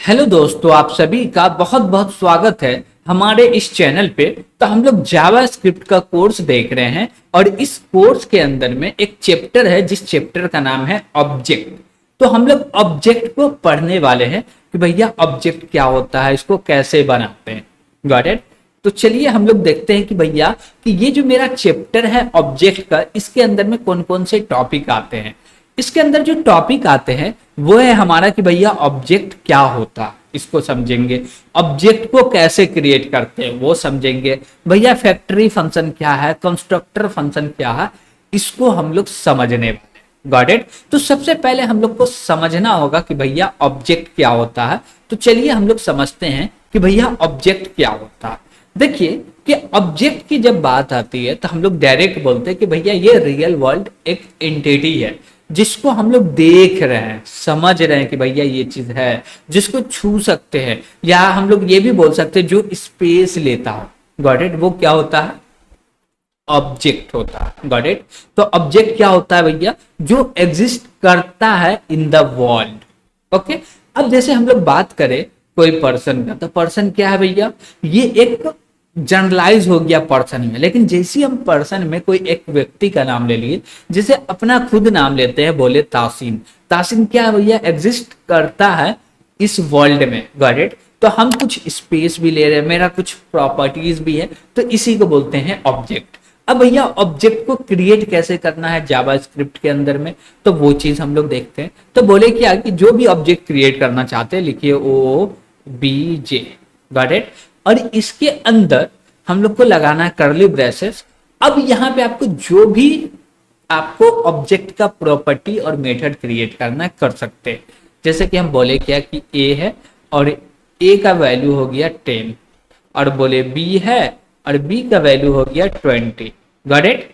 Hello दोस्तों, आप सभी का बहुत बहुत स्वागत है हमारे इस चैनल पे। तो हम लोग जावा स्क्रिप्ट का कोर्स देख रहे हैं और इस कोर्स के अंदर में एक चैप्टर है जिस चैप्टर का नाम है ऑब्जेक्ट। तो हम लोग ऑब्जेक्ट को पढ़ने वाले हैं कि भैया ऑब्जेक्ट क्या होता है, इसको कैसे बनाते हैं। Got it. तो चलिए हम लोग देखते हैं कि भैया कि ये जो मेरा चैप्टर है ऑब्जेक्ट का, इसके अंदर में कौन कौन से टॉपिक आते हैं। इसके अंदर जो टॉपिक आते हैं वो है हमारा कि भैया ऑब्जेक्ट क्या होता है, इसको समझेंगे। ऑब्जेक्ट को कैसे क्रिएट करते हैं वो समझेंगे। भैया फैक्ट्री फंक्शन क्या है, कंस्ट्रक्टर फंक्शन क्या है, इसको हम लोग समझने वाले। Got it. तो सबसे पहले हम लोग को समझना होगा कि भैया ऑब्जेक्ट क्या होता है। तो चलिए हम लोग समझते हैं कि भैया ऑब्जेक्ट क्या होता है। देखिए कि ऑब्जेक्ट की जब बात आती है तो हम लोग डायरेक्ट बोलते हैं कि भैया ये रियल वर्ल्ड एक एंटिटी है जिसको हम लोग देख रहे हैं, समझ रहे हैं कि भैया ये चीज है, जिसको छू सकते हैं, या हम लोग ये भी बोल सकते हैं जो स्पेस लेता हो। Got it. वो क्या होता है? ऑब्जेक्ट होता है। Got it. तो ऑब्जेक्ट क्या होता है भैया? जो एग्जिस्ट करता है इन द वर्ल्ड। ओके। अब जैसे हम लोग बात करें कोई पर्सन का, तो पर्सन क्या है भैया? ये एक जनरलाइज हो गया पर्सन में। लेकिन जैसे हम पर्सन में कोई एक व्यक्ति का नाम ले लिए, जैसे अपना खुद नाम लेते हैं, बोले तासीन। तासीन क्या है भैया? एग्जिस्ट करता है इस वर्ल्ड में। Got it. तो हम कुछ स्पेस भी ले रहे हैं, मेरा कुछ प्रॉपर्टीज भी है, तो इसी को बोलते हैं ऑब्जेक्ट। अब भैया ऑब्जेक्ट को क्रिएट कैसे करना है जावा स्क्रिप्ट के अंदर में, तो वो चीज हम लोग देखते हैं। तो बोले क्या कि जो भी ऑब्जेक्ट क्रिएट करना चाहते हैं लिखिए OBJ। Got it. और इसके अंदर हम लोग को लगाना है कर्ली ब्रेसेस। अब यहाँ पे आपको जो भी आपको ऑब्जेक्ट का प्रॉपर्टी और मेथड क्रिएट करना है कर सकते हैं। जैसे कि हम बोले क्या कि ए है और ए का वैल्यू हो गया 10, और बोले बी है और बी का वैल्यू हो गया 20। Got it.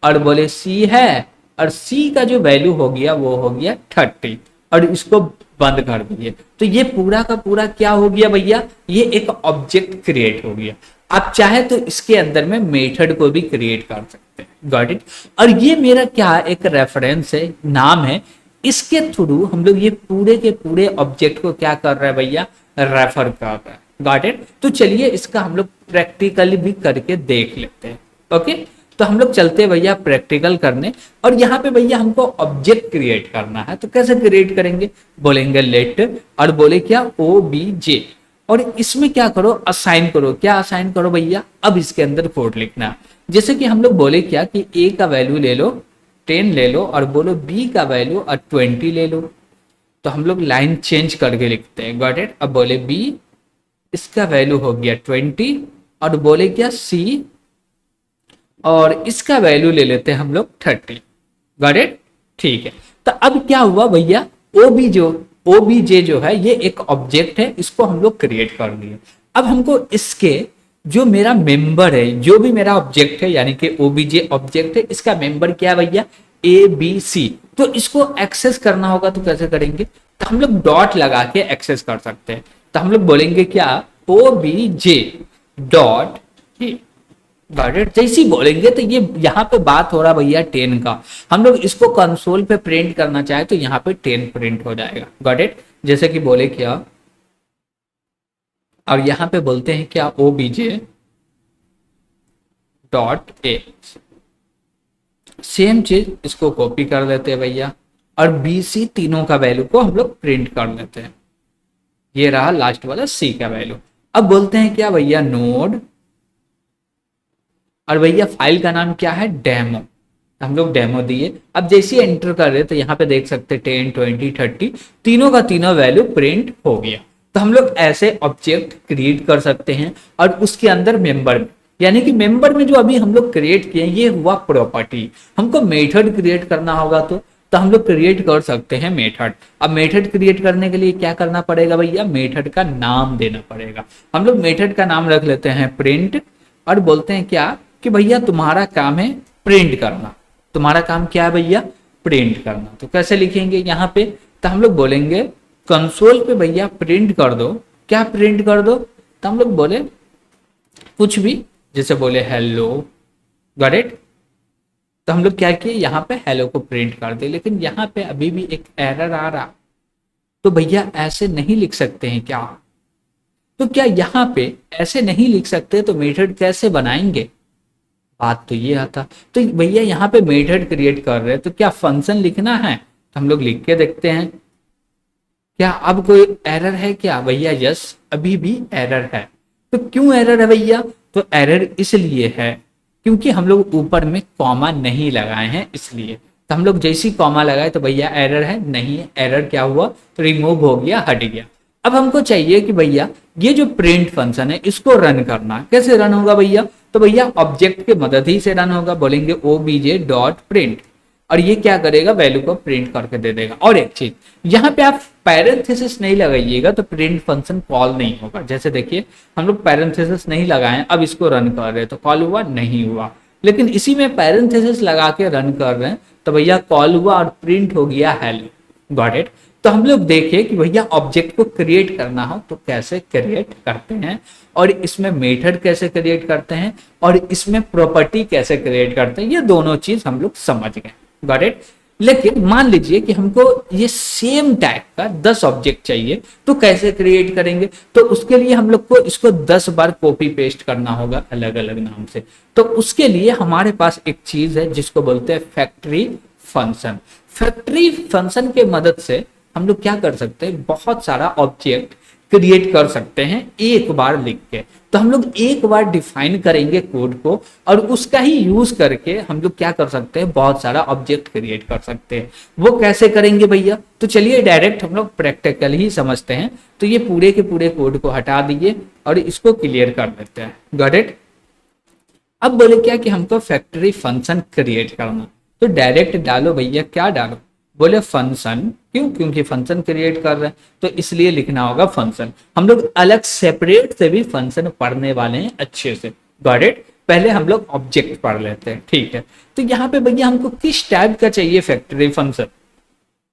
और बोले सी है और सी का जो वैल्यू हो गया वो हो गया 30, और इसको बंद कर दिए। तो ये पूरा का पूरा क्या हो गया भैया? ये एक ऑब्जेक्ट क्रिएट हो गया। आप चाहे तो इसके अंदर में मेथड को भी क्रिएट कर सकते हैं। Got it. और ये मेरा क्या एक रेफरेंस है, नाम है। इसके थ्रू हम लोग ये पूरे के पूरे ऑब्जेक्ट को क्या कर रहे हैं भैया? रेफर कर रहे हैं। Got it. तो चलिए इसका हम लोग प्रैक्टिकली भी करके देख लेते हैं। ओके। तो हम लोग चलते हैं भैया प्रैक्टिकल करने। और यहाँ पे भैया हमको ऑब्जेक्ट क्रिएट करना है, तो कैसे क्रिएट करेंगे? बोलेंगे लेट, और बोले क्या OBJ, और इसमें क्या करो? असाइन करो। क्या असाइन करो भैया? अब इसके अंदर कोड लिखना। जैसे कि हम लोग बोले क्या कि ए का वैल्यू ले लो 10 ले लो, और बोलो बी का वैल्यू 20 ले लो। तो हम लोग लाइन चेंज करके लिखते हैं। Got it. अब बोले बी, इसका वैल्यू हो गया 20, और बोले क्या सी, और इसका वैल्यू ले लेते हैं हम लोग 30। Got it. ठीक है। तो अब क्या हुआ भैया? OBJ जो है ये एक ऑब्जेक्ट है, इसको हम लोग क्रिएट कर लिए। अब हमको इसके जो मेरा मेंबर है, जो भी मेरा ऑब्जेक्ट है, यानी कि OBJ ऑब्जेक्ट है, इसका मेंबर क्या है भैया? ABC। तो इसको एक्सेस करना होगा तो कैसे करेंगे? तो हम लोग डॉट लगा के एक्सेस कर सकते हैं। तो हम लोग बोलेंगे क्या? OBJ dot. जैसे ही बोलेंगे तो ये यहाँ पे बात हो रहा भैया 10 का। हम लोग इसको कंसोल पे प्रिंट करना चाहे तो यहाँ पे 10 प्रिंट हो जाएगा। Got it. जैसे कि बोले क्या, और यहाँ पे बोलते हैं क्या? OBJ dot A. सेम चीज इसको कॉपी कर लेते हैं भैया, और BC तीनों का वैल्यू को हम लोग प्रिंट कर लेते हैं। ये रहा लास्ट वाला C का वैल्यू। अब बोलते हैं क्या भैया? नोड, और भैया फाइल का नाम क्या है? डेमो। हम लोग डेमो दिए। अब जैसे एंटर कर रहे तो यहाँ पे देख सकते 10 20 30 तीनों का तीनों वैल्यू प्रिंट हो गया। तो हम लोग ऐसे ऑब्जेक्ट क्रिएट कर सकते हैं। और उसके अंदर मेंबर में, यानी कि मेंबर में जो अभी हम लोग क्रिएट किए ये हुआ प्रॉपर्टी। हमको मेथड क्रिएट करना होगा तो हम लोग क्रिएट कर सकते हैं मेथड। अब मेथड क्रिएट करने के लिए क्या करना पड़ेगा भैया? मेथड का नाम देना पड़ेगा। हम लोग मेथड का नाम रख लेते हैं प्रिंट, और बोलते हैं क्या कि भैया तुम्हारा काम है प्रिंट करना। तुम्हारा काम क्या है भैया? प्रिंट करना। तो कैसे लिखेंगे यहाँ पे? तो हम लोग बोलेंगे कंसोल पे भैया प्रिंट कर दो। क्या प्रिंट कर दो? तो हम लोग बोले कुछ भी, जैसे बोले हेलो। Got it. तो हम लोग क्या किए? यहाँ पे हेलो को प्रिंट कर दे। लेकिन यहाँ पे अभी भी एक एरर आ रहा, तो भैया ऐसे नहीं लिख सकते हैं क्या? तो क्या यहाँ पे ऐसे नहीं लिख सकते तो मेथड कैसे बनाएंगे? बात तो ये आता। तो भैया यहाँ पे मेथड क्रिएट कर रहे हैं तो क्या फंक्शन लिखना है? तो हम लोग लिख के देखते हैं। क्या अब कोई एरर है क्या? भैया यस, अभी भी एरर है। तो क्यों एरर है भैया? तो एरर इसलिए है क्योंकि हम लोग ऊपर में कॉमा नहीं लगाए हैं, इसलिए। तो हम लोग जैसी कॉमा लगाए तो भैया एरर है, नहीं एरर क्या हुआ, रिमूव हो गया, हट गया। अब हमको चाहिए कि भैया ये जो प्रिंट फंक्शन है इसको रन करना, कैसे रन होगा भैया? तो भैया ऑब्जेक्ट के मदद ही से रन होगा। बोलेंगे obj.print और ये क्या करेगा, वैल्यू को प्रिंट करके दे देगा। और एक चीज यहाँ पे आप पैरेंथेसिस नहीं लगाइएगा तो प्रिंट फंक्शन कॉल नहीं होगा। जैसे देखिए हम लोग पैरेंथेसिस नहीं लगाए, अब इसको रन कर रहे हैं तो कॉल हुआ नहीं हुआ, लेकिन इसी में पैरेंथेसिस लगा के रन कर रहे हैं तो भैया कॉल हुआ और प्रिंट हो गया हेलो। Got it? तो हम लोग देखें कि भैया ऑब्जेक्ट को क्रिएट करना हो तो कैसे क्रिएट करते हैं, और इसमें मेथड कैसे क्रिएट करते हैं, और इसमें प्रॉपर्टी कैसे क्रिएट करते हैं, ये दोनों चीज हम लोग समझ गए। Got it? लेकिन मान लीजिए कि हमको ये सेम टाइप का 10 ऑब्जेक्ट चाहिए तो कैसे क्रिएट करेंगे? तो उसके लिए हम लोग को इसको 10 बार कॉपी पेस्ट करना होगा अलग अलग नाम से। तो उसके लिए हमारे पास एक चीज है जिसको बोलते हैं फैक्ट्री फंक्शन। फैक्ट्री फंक्शन के मदद से हम लोग क्या कर सकते हैं, बहुत सारा ऑब्जेक्ट क्रिएट कर सकते हैं एक बार लिख के। तो हम लोग एक बार डिफाइन करेंगे कोड को और उसका ही यूज करके हम लोग क्या कर सकते हैं, बहुत सारा ऑब्जेक्ट क्रिएट कर सकते हैं। वो कैसे करेंगे भैया? तो चलिए डायरेक्ट हम लोग प्रैक्टिकल ही समझते हैं। तो ये पूरे के पूरे कोड को हटा दीजिए और इसको क्लियर कर देते हैं। Got it? अब बोले क्या कि हमको फैक्ट्री फंक्शन क्रिएट करना, तो डायरेक्ट डालो भैया, क्या डालो? बोले फंक्शन। क्यों? क्योंकि फंक्शन क्रिएट कर रहे हैं तो इसलिए लिखना होगा फंक्शन। हम लोग अलग सेपरेट से भी फंक्शन पढ़ने वाले हैं अच्छे से। Got it? पहले हम लोग ऑब्जेक्ट पढ़ लेते हैं, ठीक है? तो यहाँ पे भैया हमको किस टाइप का चाहिए फैक्ट्री फंक्शन?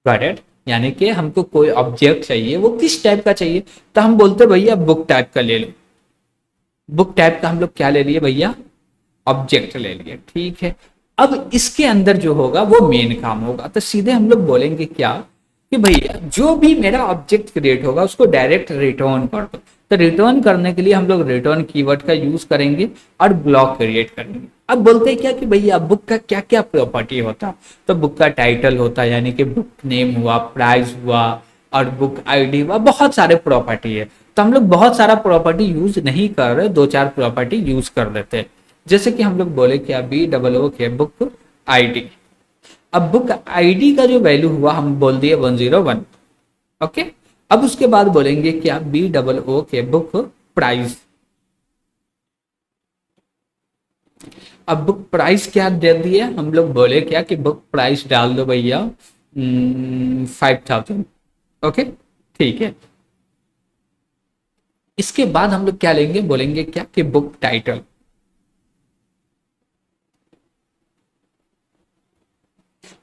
Got it? यानी कि हमको कोई ऑब्जेक्ट चाहिए, वो किस टाइप का चाहिए? तो हम बोलते भैया बुक टाइप का ले लो। बुक टाइप का हम लोग क्या ले लिए भैया? ऑब्जेक्ट ले लिए, ठीक है? अब इसके अंदर जो होगा वो मेन काम होगा। तो सीधे हम लोग बोलेंगे क्या कि भैया जो भी मेरा ऑब्जेक्ट क्रिएट होगा उसको डायरेक्ट रिटर्न कर दो। तो रिटर्न करने के लिए हम लोग रिटर्न कीवर्ड का यूज करेंगे और ब्लॉक क्रिएट करेंगे। अब बोलते हैं क्या कि भैया बुक का क्या क्या प्रॉपर्टी होता है? तो बुक का टाइटल होता है, यानी कि बुक नेम हुआ, प्राइस हुआ और बुक आईडी हुआ, बहुत सारे प्रॉपर्टी है। तो हम लोग बहुत सारा प्रॉपर्टी यूज नहीं कर रहे, 2-4 प्रॉपर्टी यूज कर लेते हैं। जैसे कि हम लोग बोले क्या, BOO के बुक आईडी। अब बुक आईडी का जो वैल्यू हुआ हम बोल दिए 101। ओके, अब उसके बाद बोलेंगे क्या, BOO के बुक प्राइस। अब बुक प्राइस क्या दे दिए हम लोग, बोले क्या कि बुक प्राइस डाल दो भैया 5000। ओके, ठीक है। इसके बाद हम लोग क्या लेंगे, बोलेंगे क्या कि बुक टाइटल।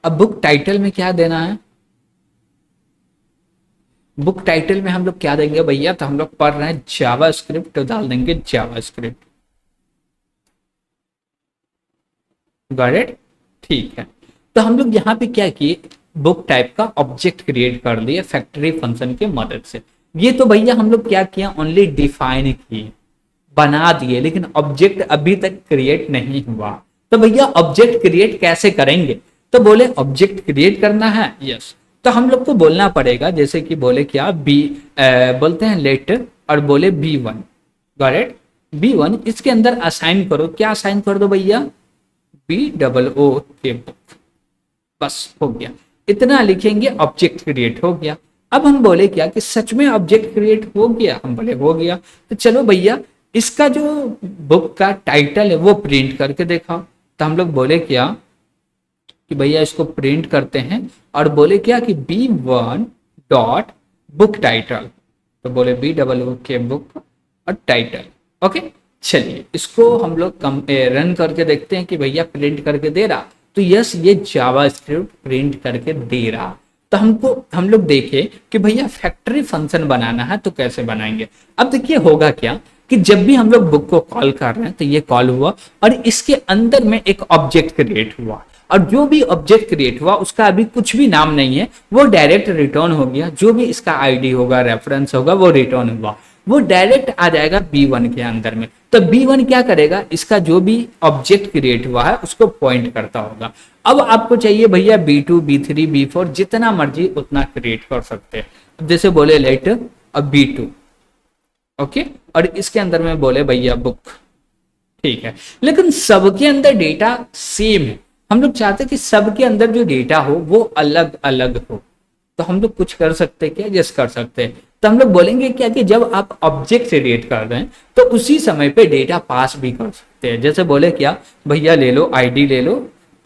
अब बुक टाइटल में क्या देना है, बुक टाइटल में हम लोग क्या देंगे भैया, तो हम लोग पढ़ रहे हैं जावास्क्रिप्ट, तो डाल देंगे जावास्क्रिप्ट। Got it? ठीक है। तो हम लोग यहाँ पे क्या किए, बुक टाइप का ऑब्जेक्ट क्रिएट कर दिए फैक्ट्री फंक्शन के मदद से। ये तो भैया हम लोग क्या किया, ओनली डिफाइन किए, बना दिए, लेकिन ऑब्जेक्ट अभी तक क्रिएट नहीं हुआ। तो भैया ऑब्जेक्ट क्रिएट कैसे करेंगे, तो बोले ऑब्जेक्ट क्रिएट करना है, यस। तो हम लोग को बोलना पड़ेगा, जैसे कि बोले क्या बोलते हैं लेट और बोले B1। Got it? B1 इसके अंदर असाइन करो, क्या असाइन कर दो भैया, BOO के बुक। बस हो गया, इतना लिखेंगे ऑब्जेक्ट क्रिएट हो गया। अब हम बोले क्या कि सच में ऑब्जेक्ट क्रिएट हो गया, हम बोले हो गया। तो चलो भैया इसका जो बुक का टाइटल है वो प्रिंट करके दिखाओ। तो हम लोग बोले क्या कि भैया इसको प्रिंट करते हैं और बोले क्या कि B1 डॉट बुक टाइटल। तो बोले BOO के बुक और टाइटल। ओके, चलिए इसको हम लोग रन करके देखते हैं कि भैया प्रिंट करके दे रहा। तो यस, ये जावास्क्रिप्ट प्रिंट करके दे रहा। तो हम लोग देखें कि भैया फैक्ट्री फंक्शन बनाना है तो कैसे बनाएंगे। अब देखिए होगा क्या कि जब भी हम लोग बुक को कॉल कर रहे हैं तो ये कॉल हुआ और इसके अंदर में एक ऑब्जेक्ट क्रिएट हुआ, और जो भी ऑब्जेक्ट क्रिएट हुआ उसका अभी कुछ भी नाम नहीं है, वो डायरेक्ट रिटर्न हो गया। जो भी इसका आईडी होगा, रेफरेंस होगा, वो रिटर्न हुआ, वो डायरेक्ट आ जाएगा B1 के अंदर में। तो B1 क्या करेगा, इसका जो भी ऑब्जेक्ट क्रिएट हुआ है उसको पॉइंट करता होगा। अब आपको चाहिए भैया B2, B3, B4 जितना मर्जी उतना क्रिएट कर सकते हैं। अब जैसे बोले लेट अब B2, ओके, और इसके अंदर में बोले भैया बुक, ठीक है, लेकिन सबके अंदर डेटा सेम है। हम लोग चाहते हैं कि सबके अंदर जो डेटा हो वो अलग अलग हो। तो हम लोग कुछ कर सकते हैं क्या, यस कर सकते हैं। तो हम लोग बोलेंगे क्या कि जब आप ऑब्जेक्ट क्रिएट कर रहे हैं तो उसी समय पे डेटा पास भी कर सकते हैं। जैसे बोले क्या भैया ले लो आईडी ले लो,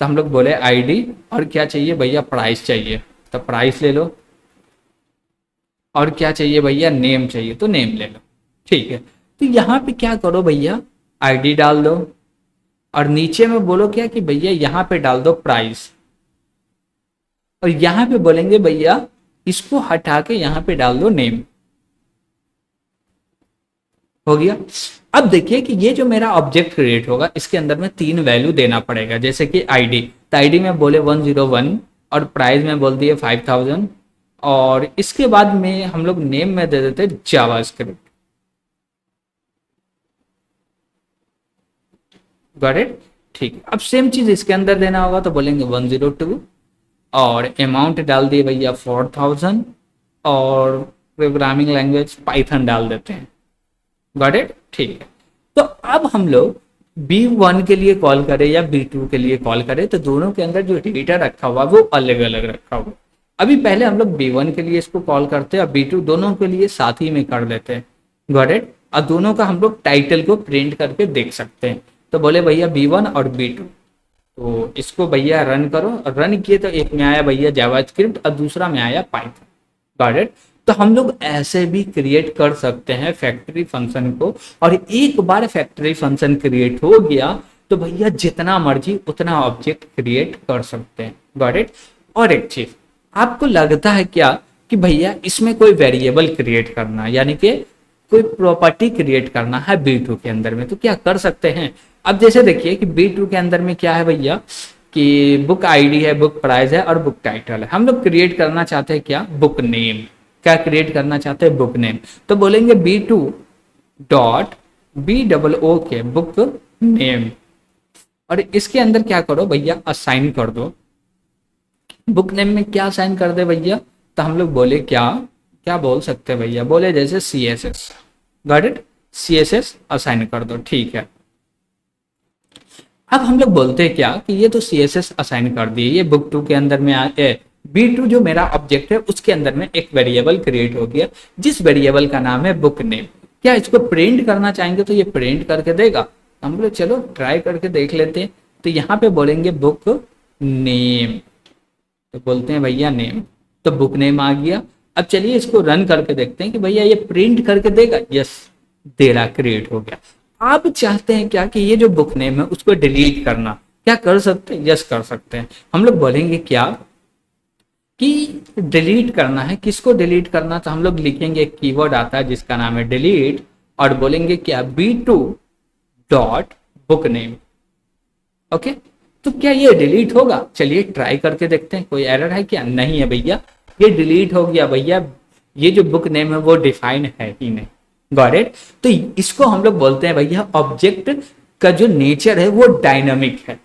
तो हम लोग बोले आईडी, और क्या चाहिए भैया प्राइस चाहिए, तो प्राइस ले लो, और क्या चाहिए भैया नेम चाहिए, तो नेम ले लो, ठीक है। तो यहाँ पे क्या करो भैया, आईडी डाल दो, और नीचे में बोलो क्या कि भैया यहाँ पे डाल दो प्राइस, और यहाँ पे बोलेंगे भैया इसको हटा के यहाँ पे डाल दो नेम। हो गया। अब देखिए कि ये जो मेरा ऑब्जेक्ट क्रिएट होगा इसके अंदर में 3 वैल्यू देना पड़ेगा। जैसे कि आईडी, तो आईडी में बोले 101, और प्राइस में बोल दिए 5000, और इसके बाद में हम लोग नेम में दे देते जावास्क्रिप्ट। गॉट इट, ठीक। अब सेम चीज इसके अंदर देना होगा, तो बोलेंगे 102, और अमाउंट डाल दिए भैया 4000, और प्रोग्रामिंग लैंग्वेज पाइथन डाल देते हैं। गॉट इट, ठीक है। तो अब हम लोग B1 के लिए कॉल करें या B2 के लिए कॉल करें, तो दोनों के अंदर जो डेटा रखा हुआ वो अलग अलग रखा हुआ। अभी पहले हम लोग B1 के लिए इसको कॉल करते हैं और B2 दोनों के लिए साथ ही में कर लेते हैं। Got it. और दोनों का हम लोग टाइटल को प्रिंट करके देख सकते हैं। तो बोले भैया B1 और B2, तो इसको भैया रन करो, रन किए तो एक में आया भैया जावास्क्रिप्ट और दूसरा में आया पाइथन। Got it. तो हम लोग ऐसे भी क्रिएट कर सकते हैं फैक्ट्री फंक्शन को, और एक बार फैक्ट्री फंक्शन क्रिएट हो गया तो भैया जितना मर्जी उतना ऑब्जेक्ट क्रिएट कर सकते हैं। Got it. और एक चीज, आपको लगता है क्या कि भैया इसमें कोई वेरिएबल क्रिएट करना, यानी कि कोई प्रॉपर्टी क्रिएट करना है B2 के अंदर में, तो क्या कर सकते हैं। अब जैसे देखिए कि B2 के अंदर में क्या है भैया कि बुक आईडी है, बुक प्राइस है, और बुक टाइटल है। हम लोग क्रिएट करना चाहते हैं क्या, बुक नेम। क्या क्रिएट करना चाहते हैं, बुक नेम। तो बोलेंगे B2 डॉट BOO के बुक नेम, और इसके अंदर क्या करो भैया असाइन कर दो। बुक नेम में क्या असाइन कर दे भैया, तो हम लोग बोले क्या क्या बोल सकते हैं भैया, बोले जैसे CSS। Got it, CSS assign कर दो, ठीक है। अब हम लोग बोलते हैं क्या कि ये तो CSS असाइन कर दिए, ये बुक 2 के अंदर में आए, B2 जो मेरा ऑब्जेक्ट है उसके अंदर में एक वेरिएबल क्रिएट हो गया, जिस वेरिएबल का नाम है बुक नेम। क्या इसको प्रिंट करना चाहेंगे तो ये प्रिंट करके देगा। हम लोग चलो ट्राई करके देख लेते हैं। तो यहाँ पे बोलेंगे बुक नेम, तो बोलते हैं भैया नेम, तो बुक नेम आ गया। अब चलिए इसको रन करके देखते हैं कि भैया ये प्रिंट करके देगा। यस, दे रहा, क्रिएट हो गया। आप चाहते हैं क्या कि ये जो बुक नेम है उसको डिलीट करना, क्या कर सकते हैं, यस कर सकते हैं। हम लोग बोलेंगे क्या कि डिलीट करना है, किसको डिलीट करना, तो हम लोग लिखेंगे एक कीवर्ड आता है जिसका नाम है डिलीट, और बोलेंगे क्या B2 dot book name. Okay, तो क्या ये डिलीट होगा, चलिए ट्राई करके देखते हैं। कोई एरर है क्या, नहीं है भैया, ये डिलीट हो गया भैया। ये जो बुक नेम है वो डिफाइन है ही नहीं। Got it. तो इसको हम लोग बोलते हैं भैया ऑब्जेक्ट का जो नेचर है वो डायनामिक है।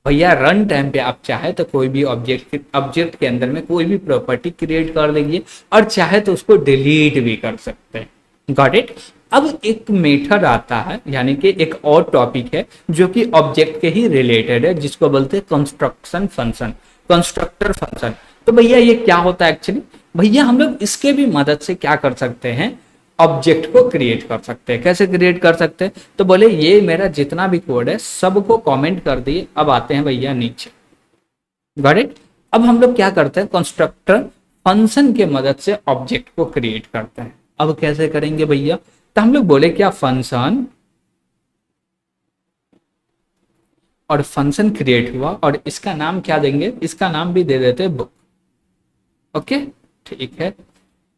भैया रन टाइम पे आप चाहे तो कोई भी ऑब्जेक्ट के अंदर में कोई भी प्रॉपर्टी क्रिएट कर लेंगे, और चाहे तो उसको डिलीट भी कर सकते हैं। Got it. अब एक मेथड आता है, यानी कि एक और टॉपिक है जो कि ऑब्जेक्ट के ही रिलेटेड है, जिसको बोलते हैं कंस्ट्रक्शन फंक्शन, कंस्ट्रक्टर फंक्शन। तो भैया ये क्या होता है एक्चुअली, भैया हम लोग इसके भी मदद से क्या कर सकते हैं, ऑब्जेक्ट को क्रिएट कर सकते हैं। कैसे क्रिएट कर सकते हैं, तो बोले ये मेरा जितना भी कोड है सबको कमेंट कर दिए। अब आते हैं भैया नीचे। Got it. अब हम लोग क्या करते हैं, कंस्ट्रक्टर फंक्शन के मदद से ऑब्जेक्ट को क्रिएट करते हैं। अब कैसे करेंगे भैया, तो हम लोग बोले क्या फंक्शन, और फंक्शन क्रिएट हुआ, और इसका नाम क्या देंगे, इसका नाम भी दे देते बुक। ओके, ठीक है।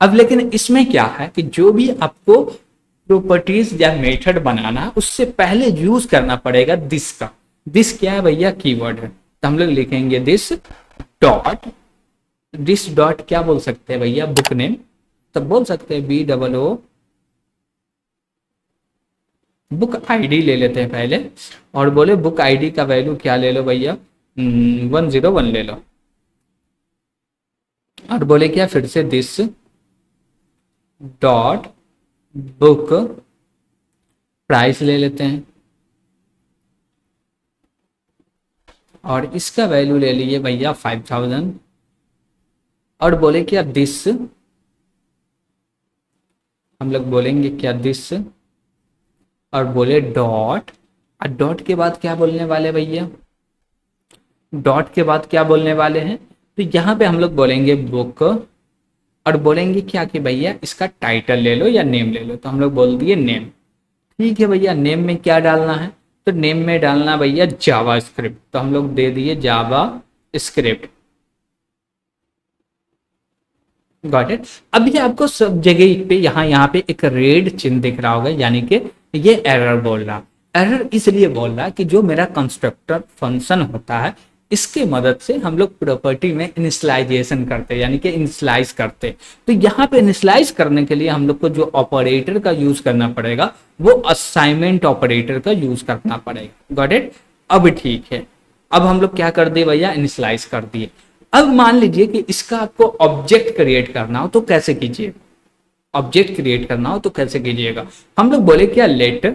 अब लेकिन इसमें क्या है कि जो भी आपको प्रॉपर्टीज या मेथड बनाना है उससे पहले यूज करना पड़ेगा दिस का। दिस क्या है भैया, कीवर्ड है। तो तो हम लोग लिखेंगे दिस डॉट क्या बोल सकते हैं भैया, बुक नेम, तब बोल सकते हैं BOO बुक आईडी ले लेते हैं पहले, और बोले बुक आईडी का वैल्यू क्या ले लो भैया, 101 ले लो, और बोले क्या फिर से दिस डॉट बुक प्राइस ले लेते हैं, और इसका वैल्यू ले लिए भैया 5000, और बोले क्या दिस, हम लोग बोलेंगे क्या दिस, और बोले डॉट, और डॉट के बाद क्या बोलने वाले भैया, डॉट के बाद क्या बोलने वाले हैं, तो यहाँ पे हम लोग बोलेंगे बुक, और बोलेंगे क्या कि भैया इसका टाइटल ले लो या नेम ले लो, तो हम लोग बोल दिए नेम। ठीक है भैया, नेम में क्या डालना है, तो नेम में डालना भैया जावा स्क्रिप्ट, तो हम लोग दे दिए जावा स्क्रिप्ट। Got it. अब ये आपको सब जगह पे यहाँ पे एक रेड चिन्ह दिख रहा होगा, यानी कि ये एरर बोल रहा, एरर इसलिए बोल रहा कि जो मेरा कंस्ट्रक्टर फंक्शन होता है इसके मदद से हम लोग प्रॉपर्टी में इनिशियलाइजेशन करते हैं, यानी कि इनिशियलाइज करते हैं। तो यहाँ पे इनिशियलाइज करने के लिए हम लोग को जो ऑपरेटर का यूज करना पड़ेगा वो असाइनमेंट ऑपरेटर का यूज करना पड़ेगा। Got it. अब ठीक है, अब हम लोग क्या कर दिए भैया, इनिशियलाइज कर दिए। अब मान लीजिए कि इसका आपको ऑब्जेक्ट क्रिएट करना हो तो कैसे कीजिए, ऑब्जेक्ट क्रिएट करना हो तो कैसे कीजिएगा, हम लोग बोले क्या लेट,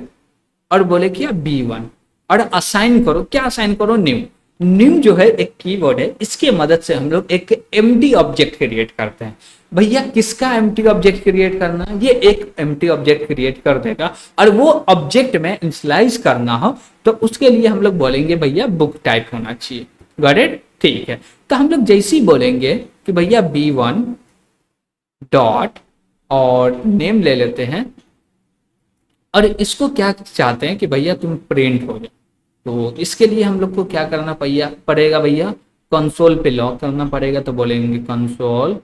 और बोले क्या B1, और असाइन करो, क्या असाइन करो, न्यू। न्यू जो है एक कीवर्ड है, इसके मदद से हम लोग एक एम्प्टी ऑब्जेक्ट क्रिएट करते हैं। भैया किसका एम्प्टी ऑब्जेक्ट क्रिएट करना है, ये एक एम्प्टी ऑब्जेक्ट क्रिएट कर देगा, और वो ऑब्जेक्ट में इनिशियलाइज करना हो तो उसके लिए हम लोग बोलेंगे भैया बुक टाइप होना चाहिए। Got it. ठीक है, तो हम लोग जैसे ही बोलेंगे कि भैया B1 डॉट और नेम ले लेते हैं, और इसको क्या चाहते हैं कि भैया तुम प्रिंट हो जाए, तो इसके लिए हम लोग को क्या करना पड़ेगा भैया, कंसोल पे लॉग करना पड़ेगा, तो बोलेंगे कंसोल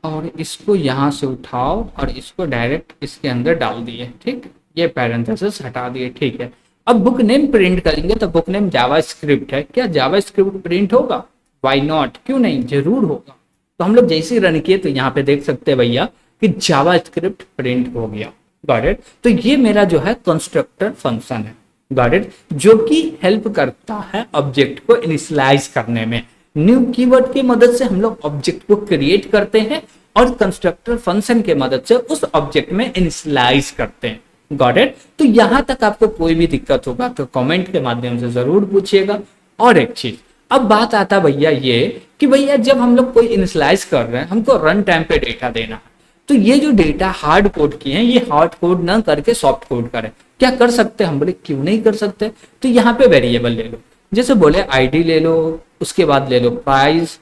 और इसको यहां से उठाओ और इसको डायरेक्ट इसके अंदर डाल दिए। ठीक, ये पैरेंथेसिस हटा दिए। ठीक है, अब बुक नेम प्रिंट करेंगे तो बुक नेम जावा स्क्रिप्ट है, क्या जावा स्क्रिप्ट प्रिंट होगा, वाई नॉट, क्यों नहीं, जरूर होगा। तो हम लोग जैसे ही रन किए तो यहाँ पे देख सकते हैं भैया कि जावा स्क्रिप्ट प्रिंट हो गया। Got it. तो ये मेरा जो है कंस्ट्रक्टर फंक्शन है, गॉट इट, जो कि हेल्प करता है ऑब्जेक्ट को इनिशियलाइज करने में। न्यू कीवर्ड की मदद से हम लोग ऑब्जेक्ट को क्रिएट करते हैं और कंस्ट्रक्टर फंक्शन के मदद से उस ऑब्जेक्ट में इनिशियलाइज करते हैं। Got it. तो यहां तक आपको कोई भी दिक्कत होगा तो कमेंट के माध्यम से जरूर पूछिएगा। और एक चीज, अब बात आता भैया ये कि भैया जब हम लोग कोई इनिशियलाइज कर रहे हैं हमको रन टाइम पे डेटा देना है, तो ये जो डेटा हार्ड कोड की है ये हार्ड कोड ना करके सॉफ्ट कोड करें, क्या कर सकते हैं, हम बोले क्यों नहीं कर सकते, तो यहाँ पे वेरिएबल ले लो, जैसे बोले आईडी ले लो, उसके बाद ले लो प्राइस,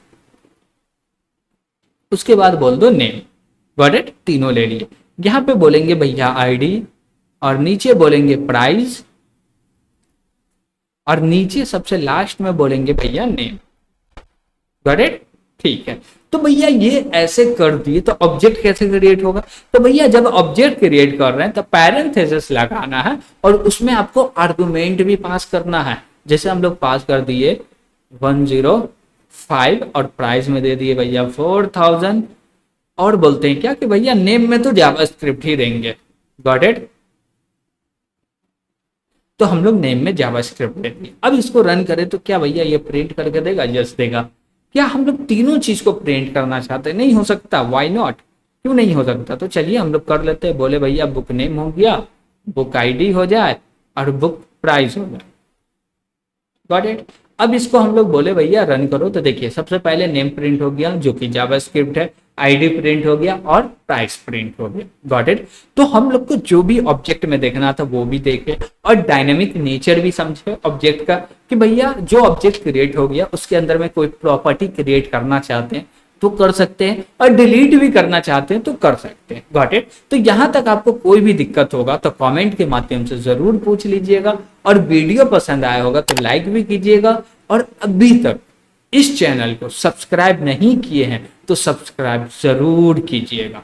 उसके बाद बोल दो नेम। Got it. तीनों ले लिए। यहाँ पे बोलेंगे भैया आईडी, और नीचे बोलेंगे प्राइस, और नीचे सबसे लास्ट में बोलेंगे भैया नेम। Got it. ठीक है, तो भैया ये ऐसे कर दिए तो ऑब्जेक्ट कैसे क्रिएट होगा, तो भैया जब ऑब्जेक्ट क्रिएट कर रहे हैं तो पैरेंथेसिस लगाना है और उसमें आपको आर्गुमेंट भी पास करना है। जैसे हम लोग पास कर दिए 105 और प्राइस में दे दिए भैया 4000, और बोलते हैं क्या कि भैया नेम में तो जावा स्क्रिप्ट ही देंगे। Got it. तो हम लोग नेम में जावा स्क्रिप्ट देंगे। अब इसको रन करें तो क्या भैया ये प्रिंट करके देगा, यस देगा। क्या हम लोग तीनों चीज को प्रिंट करना चाहते हैं, नहीं हो सकता, वाई नॉट, क्यों नहीं हो सकता, तो चलिए हम लोग कर लेते हैं। बोले भैया बुक नेम हो गया, बुक आईडी हो जाए और बुक प्राइस हो जाए। Got it. अब इसको हम लोग बोले भैया रन करो, तो देखिए सबसे पहले नेम प्रिंट हो गया जो कि जावा स्क्रिप्ट है, आईडी प्रिंट हो गया और प्राइस प्रिंट हो गया। Got it. तो हम लोग को जो भी ऑब्जेक्ट में देखना था वो भी देखे और डायनेमिक नेचर भी समझे ऑब्जेक्ट का, कि भैया जो ऑब्जेक्ट क्रिएट हो गया उसके अंदर में कोई प्रॉपर्टी क्रिएट करना चाहते हैं तो कर सकते हैं, और डिलीट भी करना चाहते हैं तो कर सकते हैं। Got it. तो यहां तक आपको कोई भी दिक्कत होगा तो कमेंट के माध्यम से जरूर पूछ लीजिएगा, और वीडियो पसंद आया होगा तो लाइक भी कीजिएगा, और अभी तक इस चैनल को सब्सक्राइब नहीं किए हैं तो सब्सक्राइब जरूर कीजिएगा।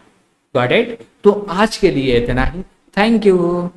Got it. तो आज के लिए इतना ही, थैंक यू।